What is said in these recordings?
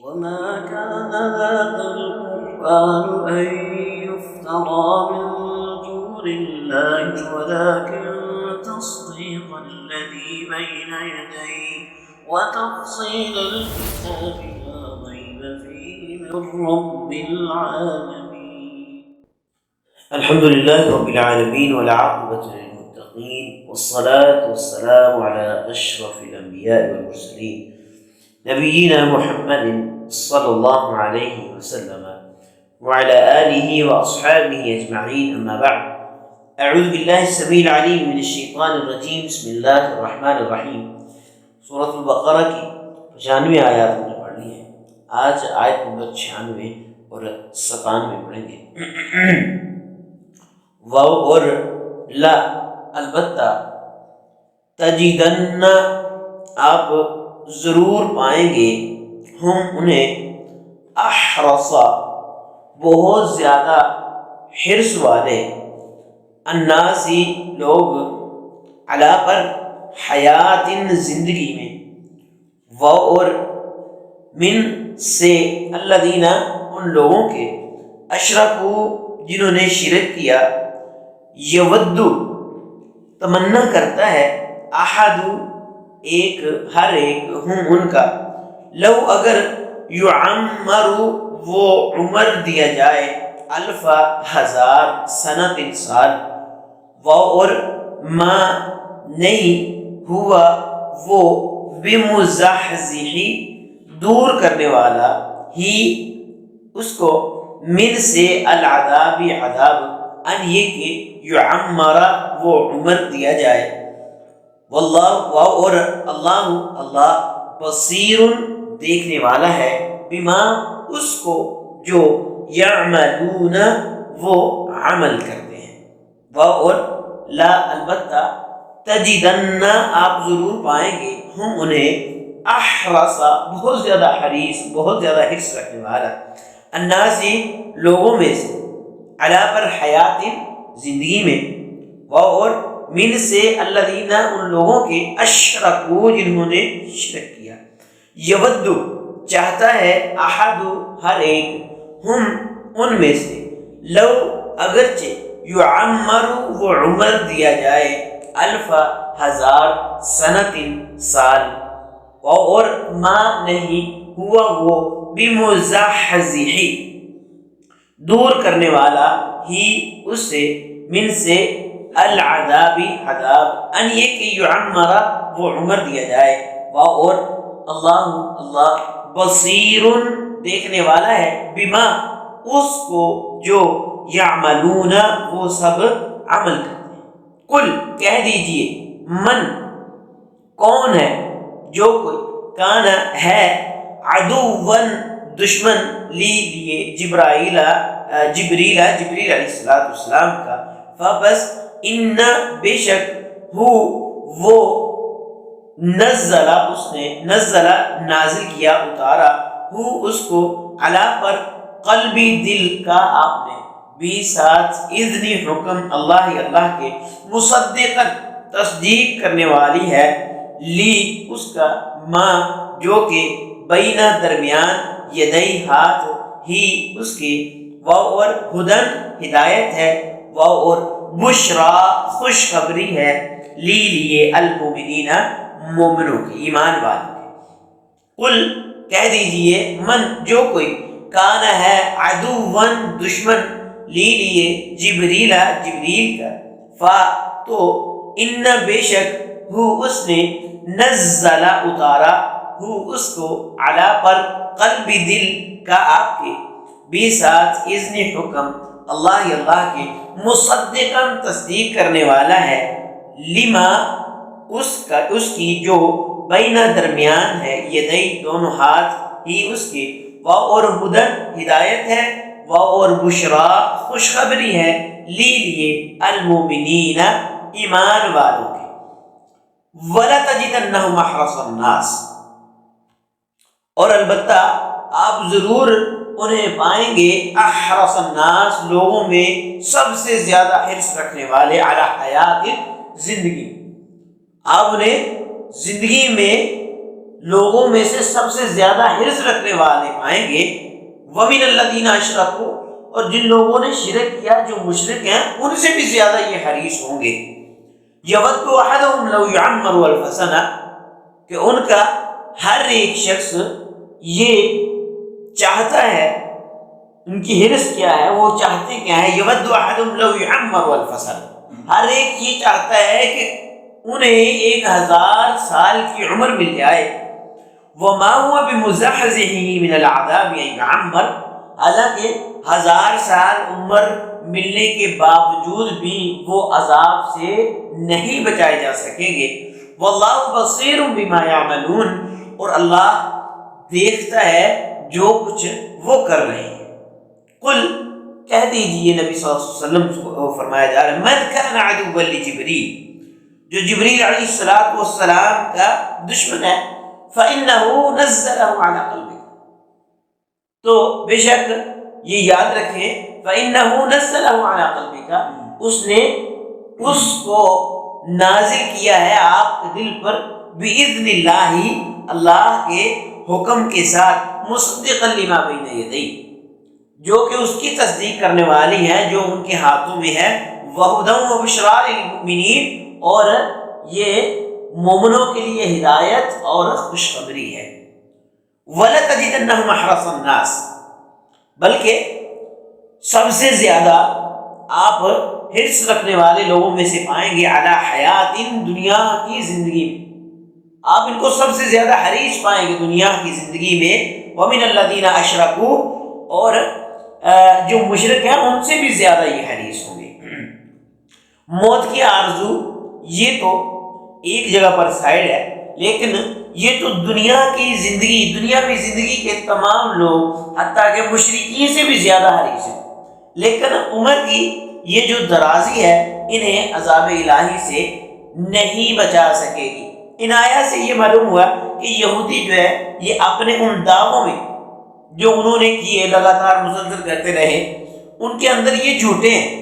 وما كان هذا القرآن أن يفترى من دون الله ولكن تصديق الذي بين يديه وتفصيل الكتاب لا ريب فيه من رب العالمين. الحمد لله رب العالمين والعاقبة للمتقين والصلاة والسلام على أشرف الأنبياء والمرسلين نبينا محمد صلى الله عليه وسلم وعلى آله وأصحابه أجمعين، أما بعد. أعوذ بالله السميع العليم من الشيطان الرجيم. بسم الله الرحمن الرحيم. سورة البقرہ کی 95 آیات ہم نے پڑھ لی ہیں. آج آیت نمبر 96 اور 97 پڑھیں گے. واو اور لا، البتہ، تجدن، آپ ضرور پائیں گے، ہم انہیں احرصا، بہت زیادہ حرص والے، الناسی، لوگ، علی پر، حیات، زندگی میں، و اور من سے، الذین، ان لوگوں کے، اشرکو، جنہوں نے شرک کیا، یود، تمنا کرتا ہے، احد، ایک، ہر ایک، ہم ان کا، لو، اگر، یعمر، وہ عمر دیا جائے، الف، ہزار، سنت، سال، و اور ما، نہیں، ہوا وہ، بمزحزح، دور کرنے والا، ہی، اس کو، من سے، العذاب، عذاب، ان یہ کہ، یعمر، وہ عمر دیا جائے، واللہ، اور اللہ، اللہ، بصیر، دیکھنے والا ہے، بما، اس کو، جو، یعملون، وہ عمل کرتے ہیں. اور لا، البتہ، تجدن، آپ ضرور پائیں گے، ہم انہیں احرصا، بہت زیادہ حریص، بہت زیادہ حرص رکھنے والا، الناسی، لوگوں میں سے، علی پر، حیات، زندگی میں، اور من سے، الذین، ان لوگوں کے، اشرکو، جنہوں نے شرک کیا، یود، چاہتا ہے، احد، ہر ایک، ہم، ان میں سے، لو، اگرچہ، یعمر، وہ عمر دیا جائے، الف، ہزار، سنت، سال، اور ما، نہیں، ہوا وہ، بمزحزح، دور کرنے والا، ہی، اس سے، من سے، العذاب، عذاب، ان یہ کہ، یعمر، وہ عمر دیا جائے، اور اللہ، اللہ، بصیر، دیکھنے والا ہے، بما، اس کو، جو، یعملون، وہ سب عمل کرتے ہیں. قل، کہہ دیجئے، من، کون ہے، جو کوئی، کان، ہے، عدوًا، دشمن، لیے، جبریل علیہ السلام کا، فبس، ان، بے شک، ہو، وہ، نزل، اس نے، نزل، نازل کیا، اتارا، ہو، اس کو، علی پر، قلبی، دل کا، آپ نے، بھی، ساتھ، اذن، حکم، اللہ، اللہ کے، مصدقاً، تصدیق کرنے والی ہے، لی، اس کا، ما، جو کہ، بینہ، درمیان، یدئی، ہاتھ، ہی، اس کے، و اور ہدن، ہدایت ہے، و اور بشرا، خوشخبری ہے، لیے، المومنین، مومنوں کی، ایمان والوں کی. قل، کہہ دیجئے، من، جو کوئی، کان، ہے، عدوًا، دشمن، لیے، جبریل کا، فا، تو، ان، بے شک، ہو، اس نے، نزل، اتارا، ہو، اس کو، علی پر، قلب، دل کا، آپ کے، بھی، ساتھ، اذن، حکم، اللہ، اللہ کے، مصدقاً، تصدیق کرنے والا ہے، لما، اس کی، جو، بینہ، درمیان ہے، یدئی، دونوں ہاتھ، ہی، اس کے، و اور ہدن، ہدایت ہے، و اور بشرا، خوشخبری ہے، لیے، المومنین، ایمان والوں کے. وَلَتَجِدَنَّهُمْ أَحْرَصَ النَّاسِ، اور البتہ، آپ ضرور انہیں پائیں گے، احرص الناس، لوگوں میں سب سے زیادہ حرص رکھنے والے، علی حیات، زندگی، آپ انہیں زندگی میں لوگوں میں سے سب سے زیادہ حرص رکھنے والے پائیں گے وَمِنَ الَّذِينَ أَشْرَكُوا، اور جن لوگوں نے شرک کیا جو مشرک ہیں ان سے بھی زیادہ یہ حریص ہوں گے. يَوَدُّ أَحَدُهُمْ لَوْ يُعَمَّرُ أَلْفَ سَنَةٍ، کہ ان کا ہر ایک شخص یہ چاہتا ہے، ان کی حرص کیا ہے، وہ چاہتے کیا ہے، يَوَدُّ أَحَدُهُمْ لَوْ يُعَمَّرُ أَلْفَ سَنَةٍ، ہر ایک یہ چاہتا ہے کہ انہیں 1000 سال کی عمر مل جائے. وَمَا هُوَ بِمُزَحْزِحِهِ مِنَ الْعَذَابِ أَن يُعَمَّرَ، حالانکہ 1000 سال عمر ملنے کے باوجود بھی وہ عذاب سے نہیں بچائے جا سکیں گے. وَاللَّهُ بَصِيرٌ بِمَا يَعْمَلُونَ، اور اللہ دیکھتا ہے جو کچھ وہ کر رہے ہیں. قل، کہہ دیجئے نبی صلی اللہ علیہ وسلم کو فرمایا جا رہا ہے، مَن كَانَ عَدُوًّا لِجِبْرِيلَ، جو جبریل علیہ السلام کا دشمن ہے، فَإِنَّهُ نَزَّلَهُ عَلَى قَلْبِكَ، تو بے شک یہ یاد رکھیں، فَإِنَّهُ نَزَّلَهُ عَلَى قَلْبِكَ، اس نے اس کو نازل کیا ہے آپ کے دل پر، بِإِذْنِ اللَّهِ، اللہ کے حکم کے ساتھ، مُصَدِّقًا لِمَا بَيْنَ يَدَيْهِ، جو کہ اس کی تصدیق کرنے والی ہے جو ان کے ہاتھوں میں ہے. وَهُدًى وَبُشْرَىٰ لِلْمُؤْمِنِينَ، اور یہ مومنوں کے لیے ہدایت اور خوشخبری ہے. وَلَتَجِدَنَّهُمْ أَحْرَصَ النَّاسِ، بلکہ سب سے زیادہ آپ حرص رکھنے والے لوگوں میں سے پائیں گے عَلَىٰ حَيَاتٍ، دنیا کی زندگی میں، آپ ان کو سب سے زیادہ حریص پائیں گے دنیا کی زندگی میں. وَمِنَ الَّذِينَ أَشْرَكُوا، اور جو مشرک ہیں ان سے بھی زیادہ یہ حریص ہوں گے. موت کی آرزو یہ تو ایک جگہ پر سائڈ ہے، لیکن یہ تو دنیا کی زندگی، دنیاوی زندگی کے تمام لوگ حتیٰ کہ مشرکین سے بھی زیادہ حریص ہیں. لیکن عمر کی یہ جو درازی ہے انہیں عذاب الہی سے نہیں بچا سکے گی. ان آیات سے یہ معلوم ہوا کہ یہودی جو ہے یہ اپنے ان دعووں میں جو انہوں نے کیے لگاتار مسلسل کرتے رہے، ان کے اندر یہ جھوٹے ہیں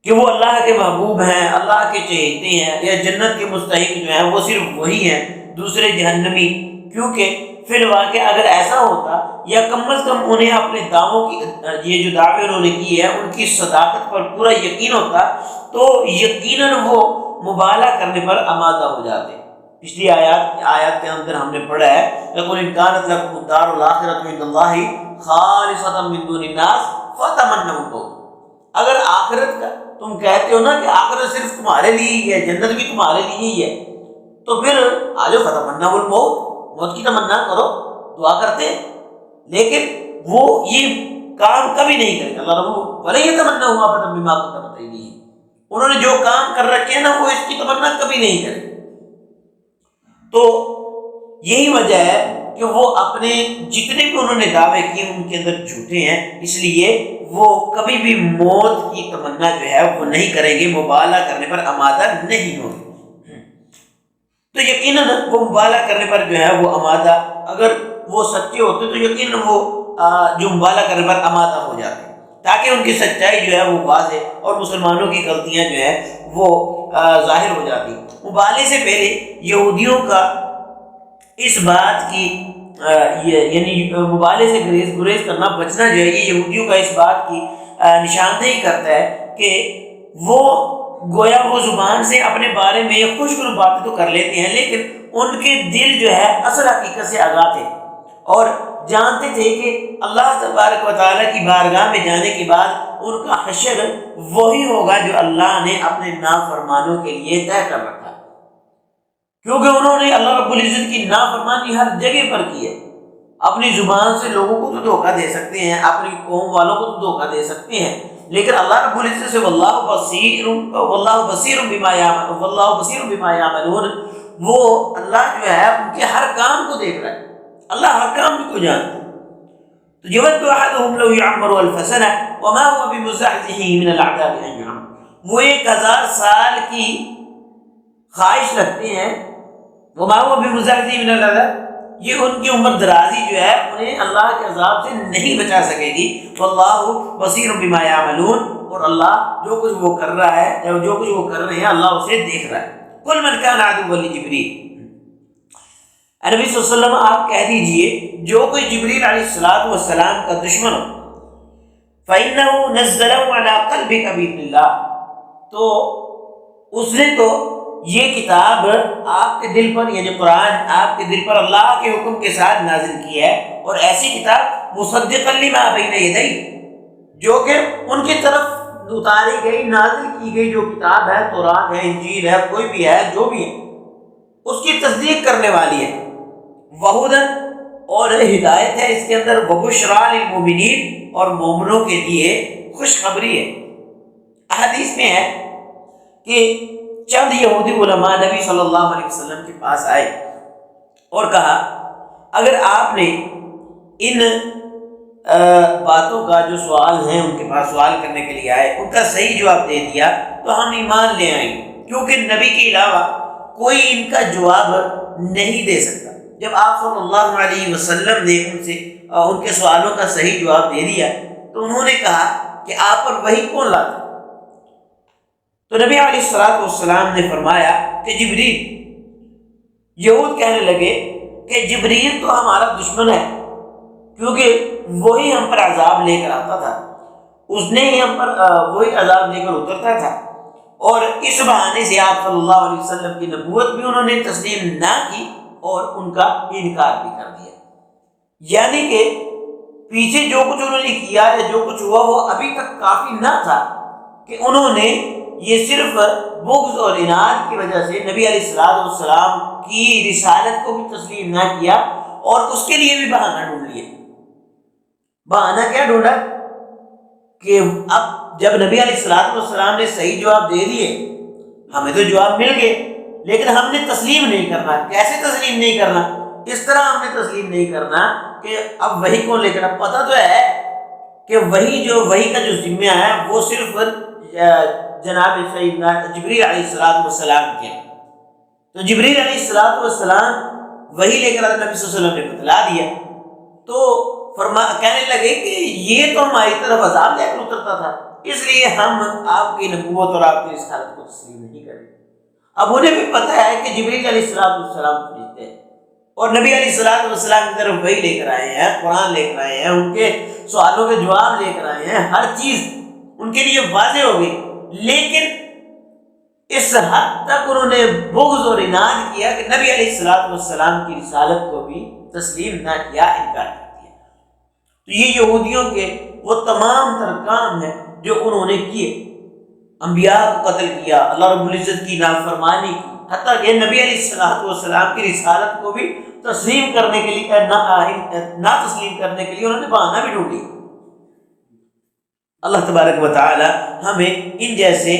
کہ وہ اللہ کے محبوب ہیں، اللہ کے چہیتے ہیں، یا جنت کے مستحق جو ہیں وہ صرف وہی ہیں، دوسرے جہنمی. کیونکہ فی الواقع اگر ایسا ہوتا، یا کم از کم انہیں اپنے دعووں کی یہ جو دعوے انہوں نے کی ہے ان کی صداقت پر پورا یقین ہوتا، تو یقیناً وہ مبالغہ کرنے پر آمادہ ہو جاتے. پچھلی آیات کے اندر ہم نے پڑھا ہے کہ إِن كَانَتْ لَكُمُ الدَّارُ الْآخِرَةُ عِندَ اللَّهِ خَالِصَةً مِّن دُونِ النَّاسِ فَتَمَنَّوُا الْمَوْتَ، اگر آخرت کا تم کہتے ہو نا کہ آخرت صرف تمہارے لیے ہی ہے، جنت بھی تمہارے لیے ہی ہے، تو پھر آجو فتمنوا الموت، موت کی تمنا کرو، دعا کرتے ہیں. لیکن وہ یہ کام کبھی نہیں کریں. اللہ رب وَلَن يَتَمَنَّوْهُ أَبَدًا بِمَا قَدَّمَتْ أَيْدِيهِمْ، انہوں نے جو کام کر رکھے ہیں نا وہ اس کی تمنا کبھی نہیں کریں. تو یہی وجہ ہے کہ وہ اپنے جتنے بھی انہوں نے دعوے کیے ان کے اندر جھوٹے ہیں، اس لیے وہ کبھی بھی موت کی تمنا جو ہے وہ نہیں کریں گے، مبالغہ کرنے پر آمادہ نہیں ہوں گے. تو یقیناً وہ مبالغہ کرنے پر جو ہے وہ آمادہ، اگر وہ سچے ہوتے تو یقیناً وہ جو مبالغہ کرنے پر آمادہ ہو جاتے، تاکہ ان کی سچائی جو ہے وہ واضح اور مسلمانوں کی غلطیاں جو ہے وہ ظاہر ہو جاتی. مبالغے سے پہلے یہودیوں کا اس بات کی یعنی مبالغے سے گریز کرنا، بچنا جو ہے، یہ یہودیوں کا اس بات کی نشاندہی کرتا ہے کہ وہ گویا وہ زبان سے اپنے بارے میں خوشگوار باتیں تو کر لیتے ہیں، لیکن ان کے دل جو ہے اصل حقیقت سے آگاہ تھے اور جانتے تھے کہ اللہ تبارک و تعالیٰ کی بارگاہ میں جانے کے بعد ان کا حشر وہی ہوگا جو اللہ نے اپنے نافرمانوں کے لیے طے کر رکھا، کیونکہ انہوں نے اللہ رب العزت کی نافرمانی ہر جگہ پر کی ہے. اپنی زبان سے لوگوں کو تو دھوکہ دے سکتے ہیں، اپنی قوم والوں کو تو دھوکہ دے سکتے ہیں، لیکن اللہ رب العزت سے واللہ بصیر بما یعملون، وہ اللہ جو ہے ان کے ہر کام کو دیکھ رہا ہے، اللہ ہر کام کو جانتا ہے. تو یود احدهم لو يعمر الف سنہ وما هو بمزحزحه من العذاب ان يعمر، وہ 1000 سال کی خواہش رکھتے ہیں. وما هو بمزحزحه من العذاب، یہ ان کی عمر درازی جو ہے انہیں اللہ کے عذاب سے نہیں بچا سکے گی. واللہ بصیر بما یعملون، اور اللہ جو کچھ وہ کر رہا ہے، جو کچھ وہ کر رہے ہیں اللہ اسے دیکھ رہا ہے. قل من کان عدوا لجبریل، اے نبی صلی اللہ علیہ وسلم آپ کہہ دیجئے جو کوئی جبریل علیہ السلام کا دشمن ہو فَإِنَّهُ نَزَّلَهُ عَلَىٰ قَلْبِكَ بِإِذْنِ اللَّهِ، تو اس نے تو یہ کتاب آپ کے دل پر، یعنی قرآن آپ کے دل پر اللہ کے حکم کے ساتھ نازل کی ہے، اور ایسی کتاب مصدقا لما بین یدیہ، جو کہ ان کی طرف اتاری گئی، نازل کی گئی جو کتاب ہے، تورات ہے، انجیل ہے، کوئی بھی ہے، جو بھی ہے، اس کی تصدیق کرنے والی ہے، وہدن، اور ہدایت ہے اس کے اندر، وبشریٰ للمؤمنین، اور مومنوں کے لیے خوشخبری ہے۔ احادیث میں ہے کہ چند یہودی علماء نبی صلی اللہ علیہ وسلم کے پاس آئے اور کہا اگر آپ نے ان باتوں کا جو سوال ہیں، ان کے پاس سوال کرنے کے لیے آئے، ان کا صحیح جواب دے دیا تو ہم ایمان لے آئیں گے، کیونکہ نبی کے علاوہ کوئی ان کا جواب نہیں دے سکتا۔ جب آپ صلی اللہ علیہ وسلم نے ان کے سوالوں کا صحیح جواب دے دیا تو انہوں نے کہا کہ آپ پر وحی کون لاتا؟ تو نبی علیہ السلام نے فرمایا کہ جبریل۔ یہود کہنے لگے کہ جبریل تو ہمارا دشمن ہے، کیونکہ وہی ہم پر عذاب لے کر آتا تھا، اس نے ہی ہم پر وہی عذاب لے کر اترتا تھا، اور اس بہانے سے آپ صلی اللہ علیہ وسلم کی نبوت بھی انہوں نے تسلیم نہ کی اور ان کا انکار بھی کر دیا۔ یعنی کہ پیچھے جو کچھ انہوں نے کیا ہے، جو کچھ ہوا، وہ ابھی تک کافی نہ تھا کہ انہوں نے یہ صرف بغض اور عناد کی وجہ سے نبی علیہ السلام کی رسالت کو بھی تسلیم نہ کیا، اور اس کے لیے بھی بہانہ ڈھونڈ لیا۔ بہانہ کیا ڈھونڈا کہ اب جب نبی علیہ السلام نے صحیح جواب دے دیے، ہمیں تو جواب مل گئے، لیکن ہم نے تسلیم نہیں کرنا۔ کیسے تسلیم نہیں کرنا؟ اس طرح ہم نے تسلیم نہیں کرنا کہ اب وحی کون لے کر، اب پتہ تو ہے کہ وحی کا جو ذمہ ہے وہ صرف جناب سیدنا جبریل علیہ السلام کے، تو جبریل علیہ السلام وحی لے کر نبی صلی اللہ علیہ وسلم نے بتلا دیا، تو کہنے لگے کہ یہ تو ہماری طرف عذاب لے کر اترتا تھا، اس لیے ہم آپ کی نبوت اور آپ کی رسالت کو تسلیم نہیں کریں۔ اب انہیں بھی پتہ ہے کہ جبریل علیہ السلام فرشتے ہیں، اور نبی علیہ السلام کی طرف وحی لے کر آئے ہیں، قرآن لے کر آئے ہیں، ان کے سوالوں کے جواب لے کر آئے ہیں، ہر چیز ان کے لیے واضح ہو گئی، لیکن اس حد تک انہوں نے بغض اور عناد کیا کہ نبی علیہ السلام کی رسالت کو بھی تسلیم نہ کیا، انکار کر دیا۔ تو یہ یہودیوں کے وہ تمام تر کام ہیں جو انہوں نے کیے، انبیاء کو قتل کیا، اللہ رب العزت کی نافرمانی کی، حتیٰ کہ نبی علیہ السلام کی رسالت کو بھی تسلیم کرنے کے لیے نہ تسلیم کرنے کے لیے انہوں نے بہانہ بھی ڈھونڈ لیا۔ اللہ تبارک و تعالی ہمیں ان جیسے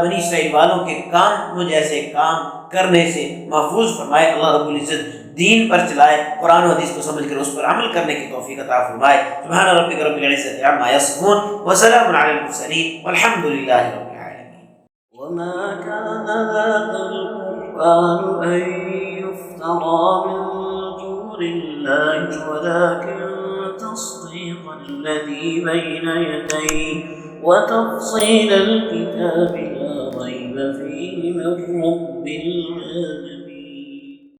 بنی اسرائیل والوں کے کام جیسے کام کرنے سے محفوظ فرمائے، اللہ رب العزت دین پر چلائے، قرآن و حدیث کو سمجھ کر اس پر عمل کرنے کی توفیق عطا فرمائے۔ سبحان ربک رب العزۃ عما یصفون وسلام علی المرسلین والحمد للہ رب العالمین۔ وما كان هذا القرآن أن يفترى من دون الله ولكن تصديق الذي بين يديه وتفصيل الكتاب لا ريب فيه من رب العالمين۔